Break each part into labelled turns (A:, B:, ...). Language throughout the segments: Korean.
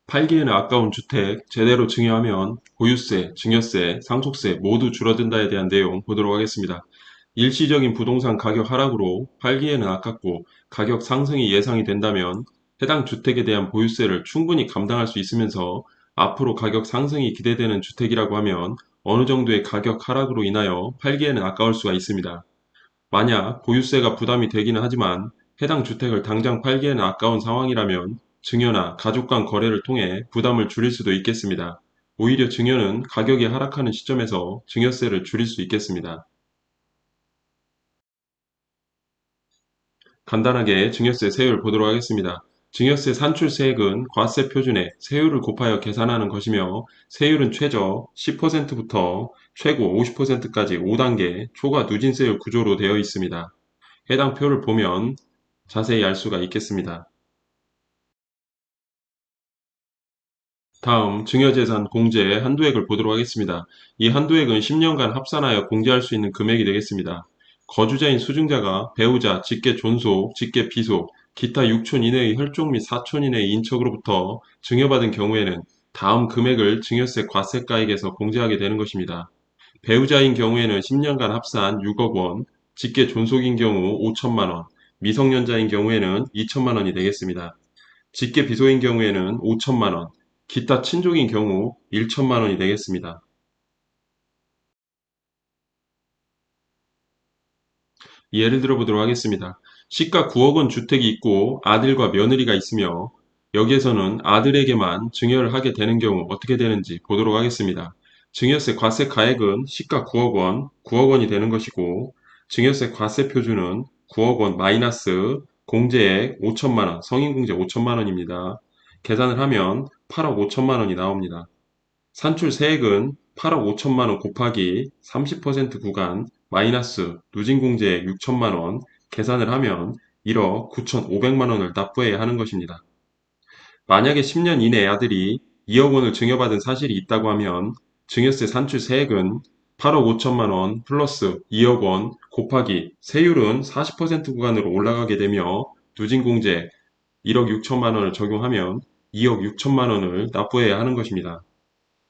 A: 팔기에는 아까운 주택 제대로 증여하면 보유세, 증여세, 상속세 모두 줄어든다에 대한 내용 보도록 하겠습니다. 일시적인 부동산 가격 하락으로 팔기에는 아깝고 가격 상승이 예상이 된다면 해당 주택에 대한 보유세를 충분히 감당할 수 있으면서 앞으로 가격 상승이 기대되는 주택이라고 하면 어느 정도의 가격 하락으로 인하여 팔기에는 아까울 수가 있습니다. 만약 보유세가 부담이 되기는 하지만 해당 주택을 당장 팔기에는 아까운 상황이라면 증여나 가족 간 거래를 통해 부담을 줄일 수도 있겠습니다. 오히려 증여는 가격이 하락하는 시점에서 증여세를 줄일 수 있겠습니다. 간단하게 증여세 세율 보도록 하겠습니다. 증여세 산출세액은 과세 표준에 세율을 곱하여 계산하는 것이며 세율은 최저 10%부터 최고 50%까지 5단계 초과 누진세율 구조로 되어 있습니다. 해당 표를 보면 자세히 알 수가 있겠습니다. 다음 증여재산 공제 한도액을 보도록 하겠습니다. 이 한도액은 10년간 합산하여 공제할 수 있는 금액이 되겠습니다. 거주자인 수증자가 배우자, 직계 존속, 직계 비속, 기타 6촌 이내의 혈족 및 사촌 이내의 인척으로부터 증여받은 경우에는 다음 금액을 증여세 과세가액에서 공제하게 되는 것입니다. 배우자인 경우에는 10년간 합산 6억 원, 직계 존속인 경우 5천만 원, 미성년자인 경우에는 2천만 원이 되겠습니다. 직계 비속인 경우에는 5천만 원, 기타 친족인 경우 1천만 원이 되겠습니다. 예를 들어 보도록 하겠습니다. 시가 9억 원 주택이 있고 아들과 며느리가 있으며 여기에서는 아들에게만 증여를 하게 되는 경우 어떻게 되는지 보도록 하겠습니다. 증여세 과세 가액은 시가 9억 원, 9억 원이 되는 것이고 증여세 과세 표준은 9억 원 마이너스 공제액 5천만 원, 성인공제 5천만 원입니다. 계산을 하면 8억 5천만 원이 나옵니다. 산출세액은 8억 5천만 원 곱하기 30% 구간 마이너스 누진공제액 6천만 원 계산을 하면 1억 9천5백만 원을 납부해야 하는 것입니다. 만약에 10년 이내에 아들이 2억 원을 증여받은 사실이 있다고 하면 증여세 산출세액은 8억 5천만 원 플러스 2억 원 곱하기 세율은 40% 구간으로 올라가게 되며 누진공제 1억 6천만 원을 적용하면 2억 6천만 원을 납부해야 하는 것입니다.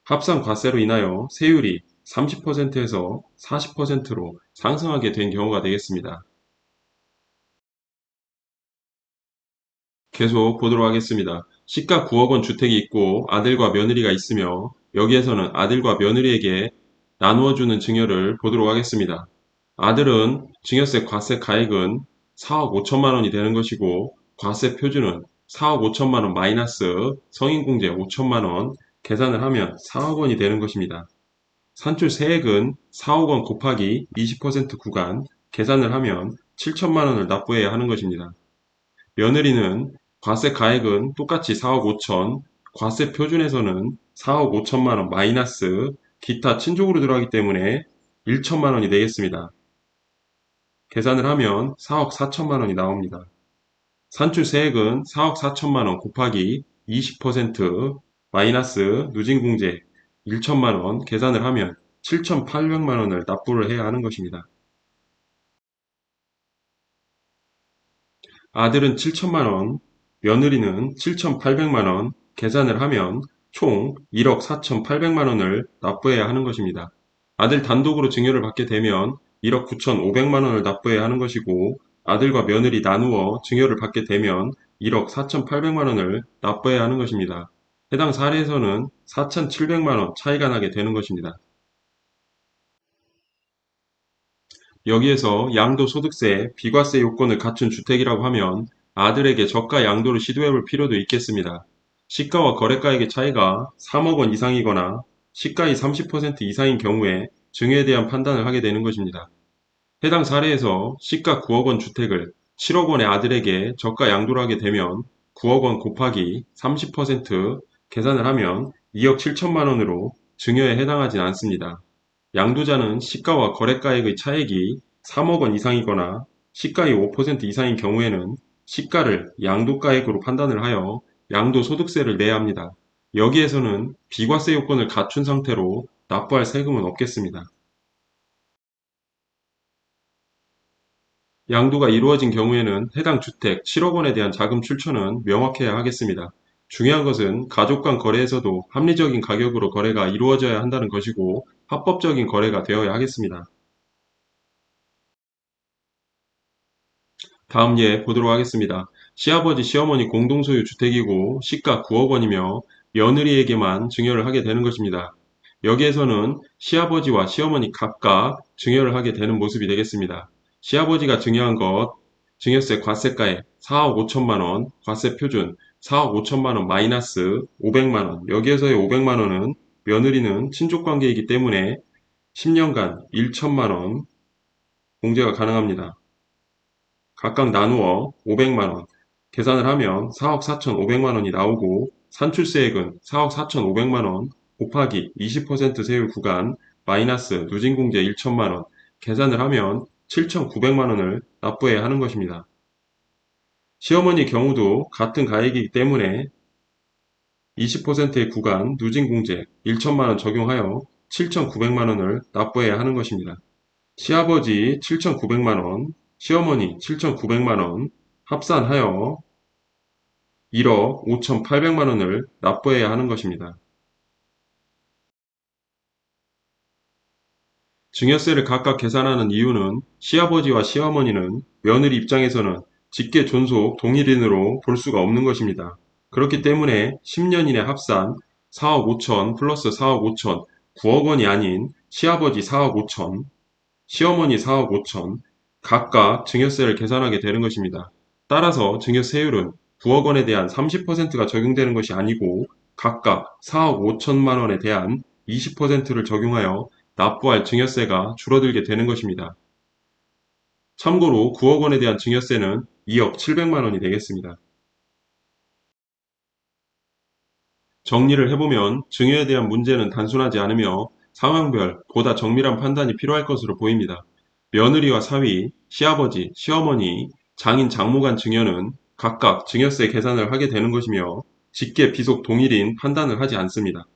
A: 합산 과세로 인하여 세율이 30%에서 40%로 상승하게 된 경우가 되겠습니다. 계속 보도록 하겠습니다. 시가 9억 원 주택이 있고 아들과 며느리가 있으며 여기에서는 아들과 며느리에게 나누어주는 증여를 보도록 하겠습니다. 아들은 증여세 과세 가액은 4억 5천만 원이 되는 것이고 과세 표준은 4억 5천만 원 마이너스 성인공제 5천만 원 계산을 하면 4억 원이 되는 것입니다. 산출세액은 4억 원 곱하기 20% 구간 계산을 하면 7천만 원을 납부해야 하는 것입니다. 며느리는 과세 가액은 똑같이 4억 5천, 과세 표준에서는 4억 5천만 원 마이너스 기타 친족으로 들어가기 때문에 1천만 원이 되겠습니다. 계산을 하면 4억 4천만 원이 나옵니다. 산출세액은 4억 4천만 원 곱하기 20% 마이너스 누진공제 1천만 원 계산을 하면 7,800만 원을 납부를 해야 하는 것입니다. 아들은 7천만 원, 며느리는 7,800만 원 계산을 하면 총 1억 4,800만 원을 납부해야 하는 것입니다. 아들 단독으로 증여를 받게 되면 1억 9,500만 원을 납부해야 하는 것이고 아들과 며느리 나누어 증여를 받게 되면 1억 4,800만 원을 납부해야 하는 것입니다. 해당 사례에서는 4,700만 원 차이가 나게 되는 것입니다. 여기에서 양도소득세, 비과세 요건을 갖춘 주택이라고 하면 아들에게 저가 양도를 시도해 볼 필요도 있겠습니다. 시가와 거래가액의 차이가 3억 원 이상이거나 시가의 30% 이상인 경우에 증여에 대한 판단을 하게 되는 것입니다. 해당 사례에서 시가 9억 원 주택을 7억 원의 아들에게 저가 양도를 하게 되면 9억 원 곱하기 30% 계산을 하면 2억 7천만 원으로 증여에 해당하지 않습니다. 양도자는 시가와 거래가액의 차액이 3억 원 이상이거나 시가의 5% 이상인 경우에는 시가를 양도가액으로 판단을 하여 양도소득세를 내야 합니다. 여기에서는 비과세 요건을 갖춘 상태로 납부할 세금은 없겠습니다. 양도가 이루어진 경우에는 해당 주택 7억 원에 대한 자금 출처는 명확해야 하겠습니다. 중요한 것은 가족 간 거래에서도 합리적인 가격으로 거래가 이루어져야 한다는 것이고 합법적인 거래가 되어야 하겠습니다. 다음 예 보도록 하겠습니다. 시아버지, 시어머니 공동소유 주택이고 시가 9억 원이며 며느리에게만 증여를 하게 되는 것입니다. 여기에서는 시아버지와 시어머니 각각 증여를 하게 되는 모습이 되겠습니다. 시아버지가 증여한 것, 증여세 과세가액 4억 5천만 원, 과세 표준 4억 5천만 원 마이너스 500만 원. 여기에서의 500만 원은 며느리는 친족 관계이기 때문에 10년간 1천만 원 공제가 가능합니다. 각각 나누어 500만원, 계산을 하면 4억 4,500만 원이 나오고 산출세액은 4억 4,500만 원 곱하기 20% 세율 구간 마이너스 누진공제 1천만 원, 계산을 하면 7,900만 원을 납부해야 하는 것입니다. 시어머니 경우도 같은 가액이기 때문에 20%의 구간 누진공제 1천만 원 적용하여 7,900만 원을 납부해야 하는 것입니다. 시아버지 7,900만 원, 시어머니 7,900만 원 합산하여 1억 5,800만 원을 납부해야 하는 것입니다. 증여세를 각각 계산하는 이유는 시아버지와 시어머니는 며느리 입장에서는 직계 존속 동일인으로 볼 수가 없는 것입니다. 그렇기 때문에 10년 이내 합산 4억 5천 플러스 4억 5천 9억 원이 아닌 시아버지 4억 5천 시어머니 4억 5천 각각 증여세를 계산하게 되는 것입니다. 따라서 증여세율은 9억 원에 대한 30%가 적용되는 것이 아니고 각각 4억 5천만 원에 대한 20%를 적용하여 납부할 증여세가 줄어들게 되는 것입니다. 참고로 9억 원에 대한 증여세는 2억 7백만 원이 되겠습니다. 정리를 해보면 증여에 대한 문제는 단순하지 않으며 상황별 보다 정밀한 판단이 필요할 것으로 보입니다. 며느리와 사위, 시아버지, 시어머니, 장인, 장모 간 증여는 각각 증여세 계산을 하게 되는 것이며 직계 비속 동일인 판단을 하지 않습니다.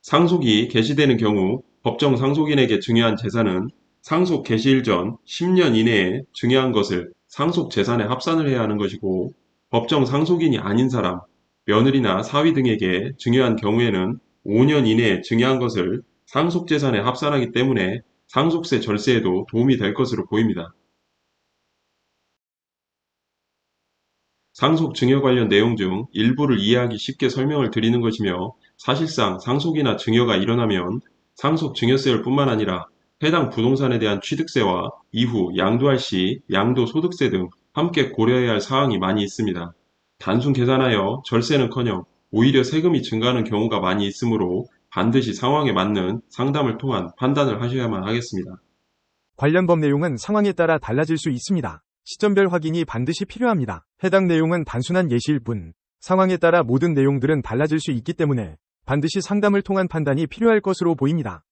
A: 상속이 개시되는 경우 법정 상속인에게 증여한 재산은 상속 개시일 전 10년 이내에 증여한 것을 상속 재산에 합산을 해야 하는 것이고 법정 상속인이 아닌 사람, 며느리나 사위 등에게 증여한 경우에는 5년 이내에 증여한 것을 상속 재산에 합산하기 때문에 상속세 절세에도 도움이 될 것으로 보입니다. 상속 증여 관련 내용 중 일부를 이해하기 쉽게 설명을 드리는 것이며 사실상 상속이나 증여가 일어나면 상속 증여세율 뿐만 아니라 해당 부동산에 대한 취득세와 이후 양도할 시 양도소득세 등 함께 고려해야 할 사항이 많이 있습니다. 단순 계산하여 절세는커녕 오히려 세금이 증가하는 경우가 많이 있으므로 반드시 상황에 맞는 상담을 통한 판단을 하셔야만 하겠습니다.
B: 관련 법 내용은 상황에 따라 달라질 수 있습니다. 시점별 확인이 반드시 필요합니다. 해당 내용은 단순한 예시일 뿐, 상황에 따라 모든 내용들은 달라질 수 있기 때문에 반드시 상담을 통한 판단이 필요할 것으로 보입니다.